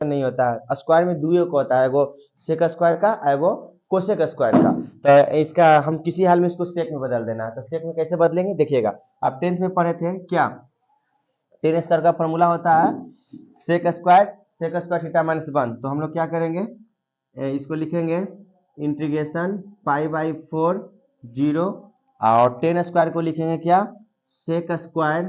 नहीं होता है, स्क्वायर में दुइयों का होता है, एगो सेक स्क्वायर का, एगो कोसेक स्क्वायर का। तो इसका हम किसी हाल में इसको सेक में बदल देना है। तो सेक में कैसे बदलेंगे देखिएगा, आप 10th में पढ़े थे क्या, टेन स्क्वायर का फॉर्मूला होता है सेक स्क्वायर थीटा माइनस 1। तो हम लोग क्या करेंगे, इसको लिखेंगे इंटीग्रेशन पाई बाई 4 जीरो, और टेन स्क्वायर को लिखेंगे क्या, सेक स्क्वायर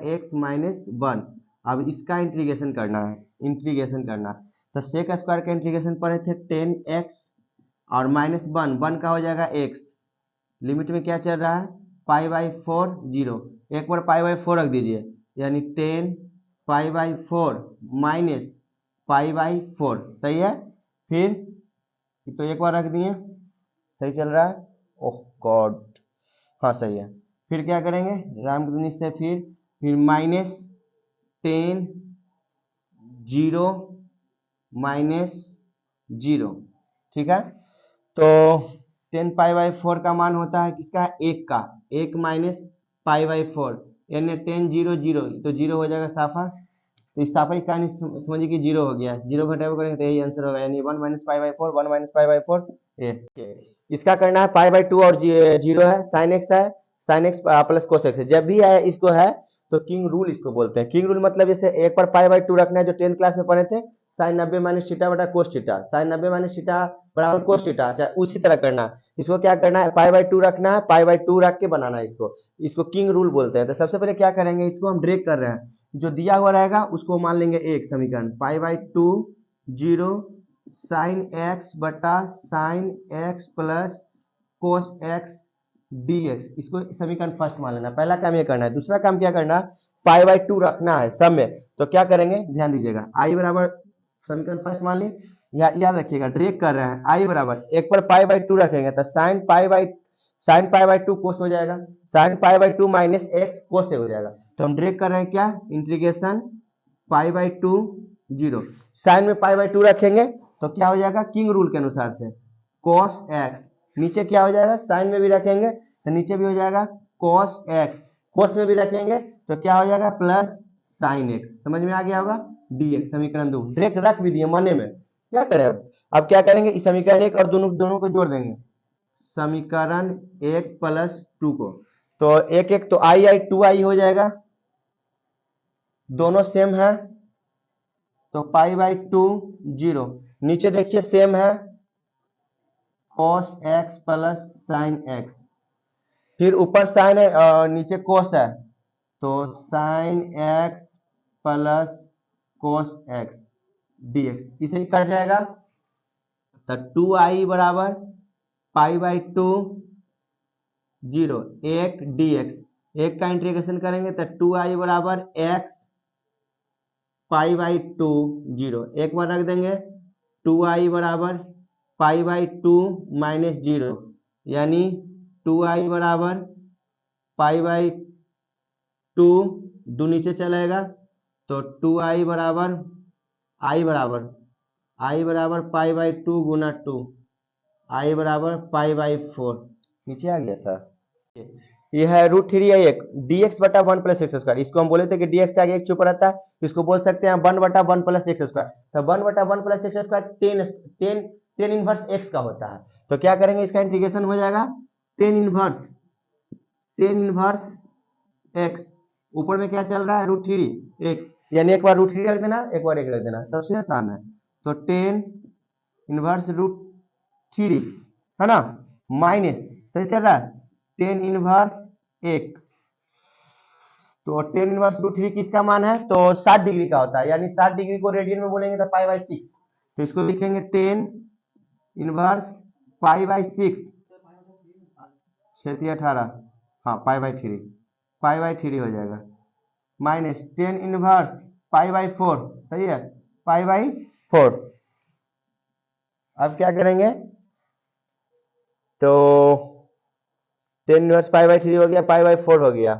एक्स माइनस 1। अब इसका इंटीग्रेशन करना है, तो सेक स्क्वायर का इंटीग्रेशन पढ़े थे 10x, और माइनस 1 का हो जाएगा x, लिमिट में क्या चल रहा है, पाई बाई 4 जीरो, एक बार पाई बाई 4 रख दीजिए, यानी 10 pi by 4 minus pi by 4, सही है। फिर तो एक बार रख दिए, सही चल रहा है, ओह गॉड, हाँ सही है। फिर क्या करेंगे, रामकृष्ण से फिर माइनस 10 जीरो माइनस 0, ठीक है। तो 10 पाई बाई 4 का मान होता है किसका, एक माइनस पाई बाई 4, यानी 10 जीरो जीरो, तो जीरो हो जाएगा साफा। तो इस साफा की कहानी समझिए कि जीरो हो गया, जीरो घटाव करेंगे तो यही आंसर होगा, यानी 1 minus pi by 4, 1 minus pi by 4 ये। इसका करना है पाई बाई 2 और जीरो है, साइन एक्स है, sign x plus cos x है। जब भी है इसको है तो किंग रूल इसको बोलते हैं। किंग रूल मतलब जैसे एक बार पाई बाई 2 रखना है, जो 10th क्लास में पढ़े थे, साइन 90 माइनस थीटा बटा cos theta, sine 90 minus theta बराबर कोस थीटा, अच्छा उसी तरह करना है। इसको क्या करना है, पाई बाई 2 रखना है, पाई बाई 2 रख के बनाना है इसको, इसको किंग रूल बोलते हैं। तो सबसे पहले क्या करेंगे, इसको हम ड्रैग कर रहे हैं, जो दिया हुआ रहेगा उसको मान लेंगे एक समीकरण, pi by 2 zero sine x बटा sine x plus cos x dx, इसको समीकरण फर्स्ट मान लेना, पहला काम ये करना है। दूसरा काम क्या करना है, पाई बाई 2 रखना है सब में, तो क्या करेंगे ध्यान दीजिएगा, आई बराबर समीकरण फर्स्ट मान ली, याद रखिएगा ड्रैग कर रहे हैं, आई बराबर एक पर पाई बाई 2 रखेंगे तो साइन पाई बाई 2 कोस हो जाएगा, sine pi by 2 minus x cos से हो जाएगा। तो हम ड्रैग कर रहे हैं क्या, integration pi by 2 zero, sine में पाई बाई 2 रखेंगे तो क्या हो जाएगा, किंग रूल के अनुसार से cos x, नीचे क्या हो जाएगा, साइन में भी रखेंगे तो नीचे भी हो जाएगा cos x, कोस में भी रखेंगे तो क्या हो जाएगा प्लस साइन x, समझ में आ गया होगा, dx समीकरण 2 डायरेक्ट रख भी दिए मने में, क्या करें अब क्या करेंगे, इस समीकरण एक और दोनों को जोड़ देंगे, समीकरण 1 प्लस 2 को, तो एक एक तो आई 2i हो जाएगा, दोनों सेम है, तो पाई बाई 2 जीरो, नीचे देखिए सेम है cos x plus sine x, फिर ऊपर साइन है नीचे कोस है, तो sine x plus cos x dx, इसे ही कट जाएगा, तो 2i बराबर पाई बाई 2 जीरो एक dx, एक का इंटीग्रेशन करेंगे तो 2i बराबर x पाई बाई 2 जीरो, एक बार रख देंगे 2i बराबर पाई बाई 2 माइनस जीरो, यानी 2i बराबर पाई बाई 2, दो नीचे चलेगा तो 2i बराबर आई बराबर पाई बाई 2 गुना 2, आई बराबर पाई बाई 4, नीचे आ गया था। ये है √3 या 1 dx बटा 1 प्लस एक्स स्क्वायर, इसको हम बोले थे कि dx के आगे एक चुप रहता है, इसको बोल सकते हैं 1 बटा 1 प्लस एक्स स्क्वायर, तो 1 बटा 1 plus x square 10 inverse x का होता है। तो क्या करेंगे, इसका इंटीग्रेशन हो जाएगा 10 इनवर्स एक्स, ऊपर में क्या चल रहा है √3 एक, यानी एक बार √3 रख देना, एक बार एक रख देना, सबसे आसान है। तो 10 इनवर्स √3 है ना, माइनस, सही चल रहा है 10 इनवर्स एक, तो 10 इनवर्स √3 किसका मान है, तो 60 डिग्री का होता है, यानी 60 डिग्री को रेडियन में बोलेंगे तो पाई बाई 6, तो इसको लिखेंगे 10 इनवर्स पाई बाई 6, 18, हाँ पाई बाई 3 हो जाएगा, माइनस 10 इनवर्स पाई बाई 4, सही है, पाई बाई 4। अब क्या करेंगे, तो 10 इनवर्स पाई बाई 3 हो गया, पाई बाई 4 हो गया,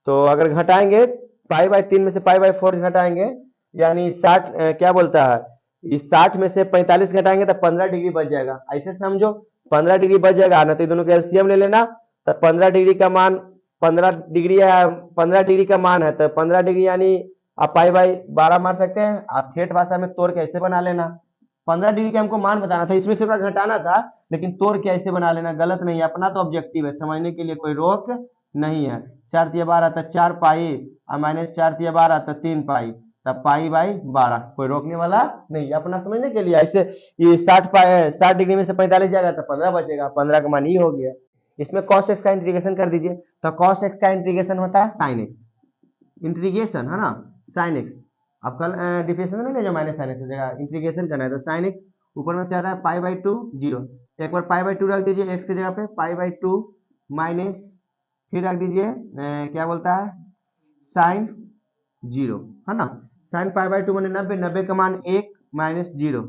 तो अगर घटाएंगे पाई बाई 3 में से पाई बाई 4 घटाएंगे, यानी 60 क्या बोलता है, इस 60 में से 45 घटाएंगे तो 15 डिग्री बच जाएगा, ऐसे समझो 15 डिग्री बच जाएगा ना, तो दोनों का एलसीएम ले लेना, तो 15 डिग्री का मान 15 डिग्री का मान है, तो 15 डिग्री यानी आप पाई बाई 12 मार सकते हैं, आप ठेठ भाषा में तोड़ के ऐसे बना लेना। 15 डिग्री का हमको मान बताना था, इसमें से थोड़ा घटाना था, लेकिन तोड़ के ऐसे बना लेना, गलत नहीं है, अपना तो ऑब्जेक्टिव है, समझने के लिए कोई रोक नहीं है। 4 तिया 12 तो 4 पाई और माइनस 4 तिया 12 तो 3 पाई, तब पाई बाई 12, कोई रोकने वाला नहीं है, अपना समझने के लिए। ऐसे ये 60 डिग्री में से 45 जाएगा तो 15 बचेगा, 15 का मान ये हो गया। इसमें cos x का इंटीग्रेशन कर दीजिए, तो cos x का इंटीग्रेशन होता है sin x, इंटीग्रेशन है ना sin x। अब कल डिफरेंशिएशन नहीं ना, जो माइनस sin x हो जाएगा, इंटीग्रेशन करना है तो sin x ऊपर में चल रहा है पाई बाई 2 जीरो, एक बार पाई बाई 2 रख दीजिए x की जगह पे, पाई बाई 2 माइनस, फिर रख दीजिए क्या बोलता है साइन जीरो, है ना। साइन पाई बाई 2 माने 90, 90 का मान 1 माइनस जीरो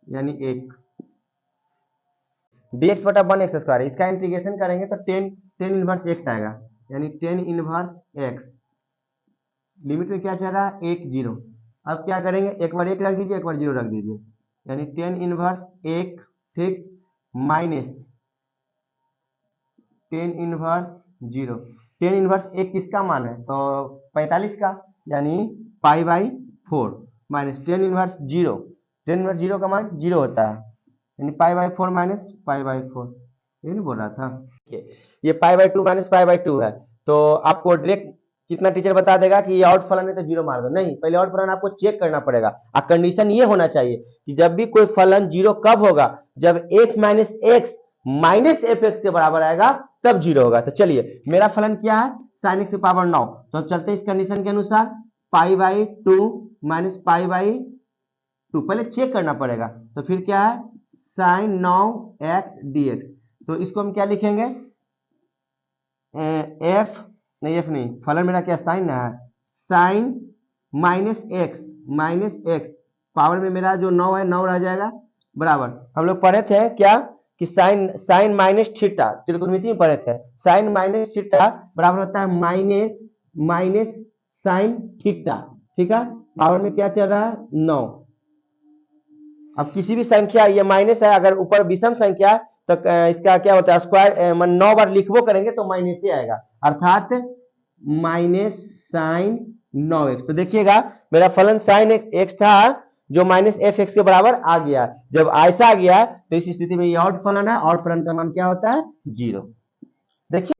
यानी 1, dx बटा 1 एक्स स्क्वायर, इसका इंटीग्रेशन करेंगे तो टेन इनवर्स x आएगा, यानी टेन इनवर्स x। लिमिट में क्या चल रहा है 1 0। अब क्या करेंगे, एक बार 1 रख दीजिए, एक बार 0 रख दीजिए, यानी टेन इनवर्स 1, ठीक, minus tan inverse 0। Tan inverse 1 किसका मान है, तो 45 का, यानी pi by 4 minus tan inverse 0, tan inverse 0 का मान 0 होता है, यानी pi by 4 minus pi by 4, ये नहीं बोल रहा था। ये पाई बाई 2 माइनस पाई बाई 2 है, तो आपको डायरेक्ट कितना टीचर बता देगा कि ये आउट फलन है तो 0 मार दो, नहीं, पहले आउट फलन आपको चेक करना पड़ेगा। और कंडीशन ये होना चाहिए कि जब भी कोई फलन 0 कब होगा, जब x minus x minus F x के बराबर आएगा तब 0 होगा। तो चलिए मेरा फलन क्या है, साइन एक्स की पावर 9, तो चलते हैं इस कंडीशन के अनुसार, पाई बाई 2 माइनस पाई बाई 2, पहले चेक करना पड़ेगा, तो फिर क्या है साइन 9 एक्स डी एक्स, तो इसको हम क्या लिखेंगे, एफ नहीं, फलन मेरा क्या साइन है, साइन माइनस एक्स पावर में मेरा जो 9 है 9 रह जाएगा, बराबर हम लोग पढ़े थे क्या कि साइन माइनस थीटा, त्रिकोणमिति में पढ़े थे, साइन माइनस थीटा बराबर होता है माइनस साइन थीटा, ठीक है, पावर में क्या चल रहा है 9। अब किसी भी संख्या, ये माइनस है, अगर ऊपर विषम संख्या है तो इसका क्या होता है स्क्वायर, 9 बार लिखबो करेंगे तो माइनस ही आएगा, अर्थात माइनस साइन 9x। तो देखिएगा मेरा फलन साइन एक्स था जो माइनस एफ एक्स के बराबर आ गया, जब ऐसा आ गया तो इस स्थिति में ये ऑड फलन है, ऑड फलन का मान क्या होता है 0। देखिए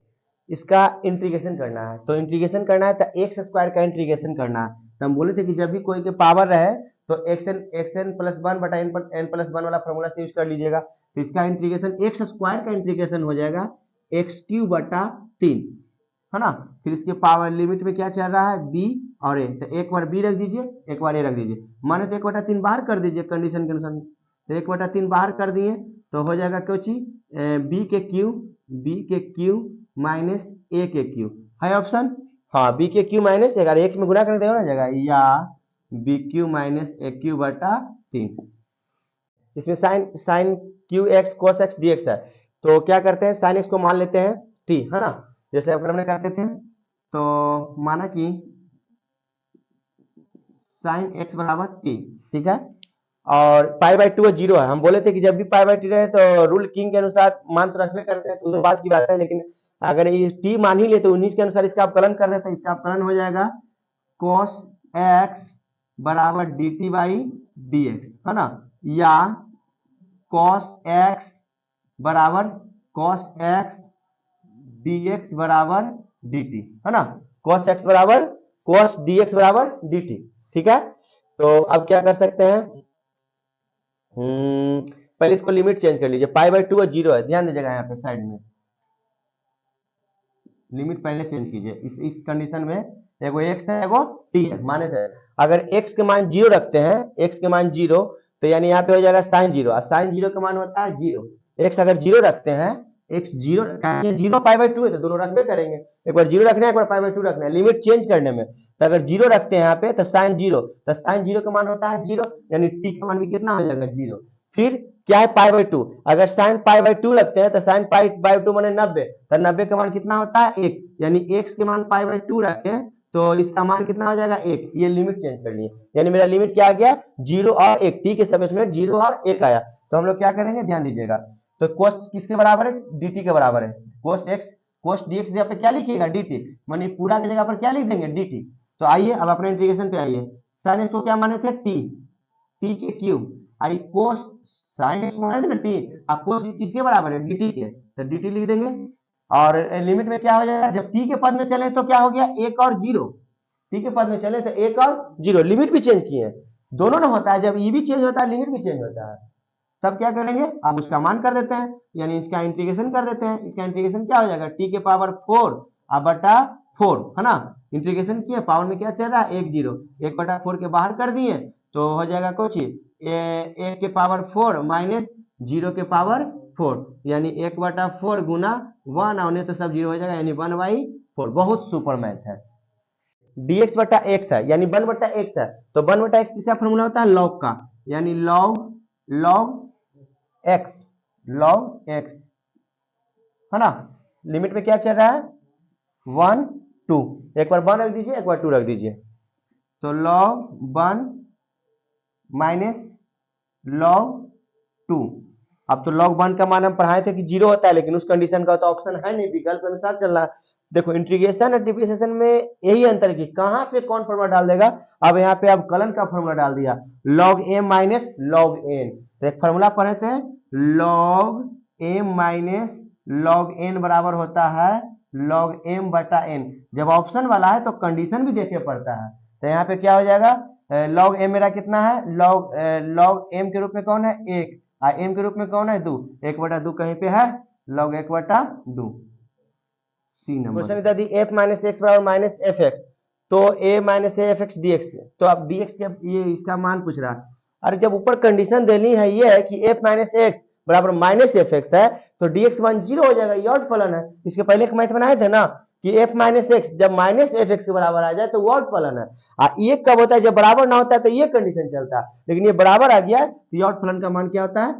इसका इंटीग्रेशन करना है, तो इंटीग्रेशन करना है तो एक्स स्क्वायर का इंटीग्रेशन करना है, तो हम बोले थे कि जब भी कोई के पावर रहे तो एक्स एन प्लस 1 बटा एन प्लस 1 वाला फॉर्मूला से यूज कर लीजिएगा, तो इसका इंटीग्रेशन एक्स स्क्वायर का इंटीग्रेशन हो जाएगा एक्स क्यूब बटा 3, है ना। फिर इसके पावर लिमिट में क्या चल रहा है बी और ए, तो एक बार बी रख दीजिए, एक बार ए रख दीजिए, माने तो 1/3 बाहर कर दीजिए कंडीशन के अनुसार, तो 1/3 बाहर कर दिए तो हो जाएगा क्या चीज बी के क्यू माइनस ए के क्यू है ऑप्शन, हाँ बी के क्यू माइनस, अगर एक में गुणा करने देगा ना जाएगा, या b q minus a q बटा 3। इसमें sine q x cos x d x है, तो क्या करते हैं साइन एक्स को मान लेते हैं टी, है ना, जैसे अगर हमने करते थे तो माना कि साइन एक्स बराबर टी, ठीक है, और पाई बाई 2 0 है, हम बोले थे कि जब भी पाई बाई 2 रहे तो रूल किंग के अनुसार मान तो रखने करते हैं, तो बात की बात है, लेकिन अगर ये टी मान ही ले तो 19 के अनुसार इसका अपकलन कर रहे, तो इसका अपकलन हो जाएगा cos x बराबर D T by D x, है ना, या cos x बराबर cos x dx बराबर dt, है ना, cos x बराबर cos dx बराबर dt, ठीक है। तो अब क्या कर सकते हैं, पहले इसको लिमिट चेंज कर लीजिए, पाई बाई 2 0 है, ध्यान दीजिएगा यहाँ पे साइड में लिमिट पहले चेंज कीजिए, इस कंडीशन में एगो x है एगो t है, माने थे अगर x के मान 0 रखते हैं, x के मान 0 तो यानी यहाँ पे हो जाएगा साइन 0, और साइन 0 का मान होता है 0, x अगर 0 रखते हैं, x 0 पाई बाई 2 है तो दोनों रखबे करेंगे, एक बार 0 रखना है एक बार पाई बाई 2 रखना है, लिमिट चेंज करने में, तो अगर 0 रखते हैं यहाँ पे तो साइन 0, तो साइन 0 का मान होता है 0, यानी t का मान भी कितना हो जाएगा 0। फिर क्या है पाई बाई 2, अगर साइन पाई बाई 2 लगते हैं तो साइन पाई बाई 2 माने 90, तो 90 का मान कितना होता है 1, यानी x के मान पाई बाई 2 रखें तो इसका मान कितना हो जाएगा 1, ये लिमिट चेंज कर लिए, यानी मेरा लिमिट क्या आ गया 0 और 1, t के सापेक्ष में 0 और 1 आया, तो हम लोग क्या करेंगे ध्यान दीजिएगा, तो cos किसके बराबर है dt के बराबर है, cos x cos dx जगह पे क्या लिखिएगा dt, माने पूरा की जगह पर क्या लिख देंगे dt, तो आइए अब अपने इंटीग्रेशन पे आइए। साइन एक्स को क्या माने थे, टी के क्यूब, आई कोस साइन एक्स माने थे ना टी, अब कोस किसके बराबर है, dt के, तो dt लिख देंगे। और लिमिट में क्या हो जाएगा, जब टी के पद में चले तो क्या हो गया, एक और जीरो, टी के पद में चले तो एक और जीरो, लिमिट भी चेंज किए, दोनों ना होता है, जब ई भी चेंज होता है लिमिट भी चेंज होता है, तब क्या करेंगे, अब उसका मान कर देते हैं, यानी इसका इंटीग्रेशन कर देते हैं। इसका इंटीग्रेशन क्या हो जाएगा, टी के पावर 4 अब बटा 4 है ना, इंटीग्रेशन किए, पावर में क्या चल रहा है, एक जीरो, 1/4 के बाहर कर दिए तो हो जाएगा कुछ एक के पावर 4 माइनस जीरो के पावर 4, यानी 1/4 गुना 1, और नहीं तो सब जीरो हो जाएगा, यानी 1/4। बहुत सुपर मैथ है। dx बटा x है, यानी 1/x है, तो 1/x किसका फॉर्मूला होता है, लॉग का, यानी log x है ना। लिमिट में क्या चल रहा है, 1 2, एक बार 1 रख दीजिए, एक बार 2 रख दीजिए, तो log 1 माइनस log 2। अब तो log 1 का मान हम पढ़ाए थे कि जीरो होता है, लेकिन उस कंडीशन का तो ऑप्शन है नहीं, विकल्प के अनुसार चलना है। देखो इंटीग्रेशन और डिफरेंशिएशन में यही अंतर है कि कहां से कौन फॉर्मूला डाल देगा। अब यहाँ पे अब कलन का फॉर्मूला डाल दिया, log m minus log n, तो एक फॉर्मूला पढ़े थे, log m minus log n बराबर होता है log m बटा n। जब ऑप्शन वाला है तो कंडीशन भी देखे पड़ता है, तो यहाँ पे क्या हो जाएगा, log m मेरा कितना है, log m के रूप में कौन है, एक, m के रूप में कौन है, 2, 1/2 कहीं पे है, log 1/2। सी नंबर क्वेश्चन यदि f माइनस एक्स बराबर माइनस एफ एक्स, तो a minus F x d x, तो अब डी एक्स ये इसका मान पूछ रहा है। अरे जब ऊपर कंडीशन देनी है ये है कि f माइनस एक्स बराबर माइनस एफ एक्स है, तो डी एक्स मान जीरो हो जाएगा, ये ऑड फलन है। इसके पहले एक मैथ बनाए थे ना कि f माइनस एक्स जब माइनस एफ एक्स के बराबर आ जाए तो वो ऑड फलन है। ये कब होता है, जब बराबर ना होता है तो ये कंडीशन चलता है, लेकिन ये बराबर आ गया तो ये ऑड फलन का मान क्या होता है,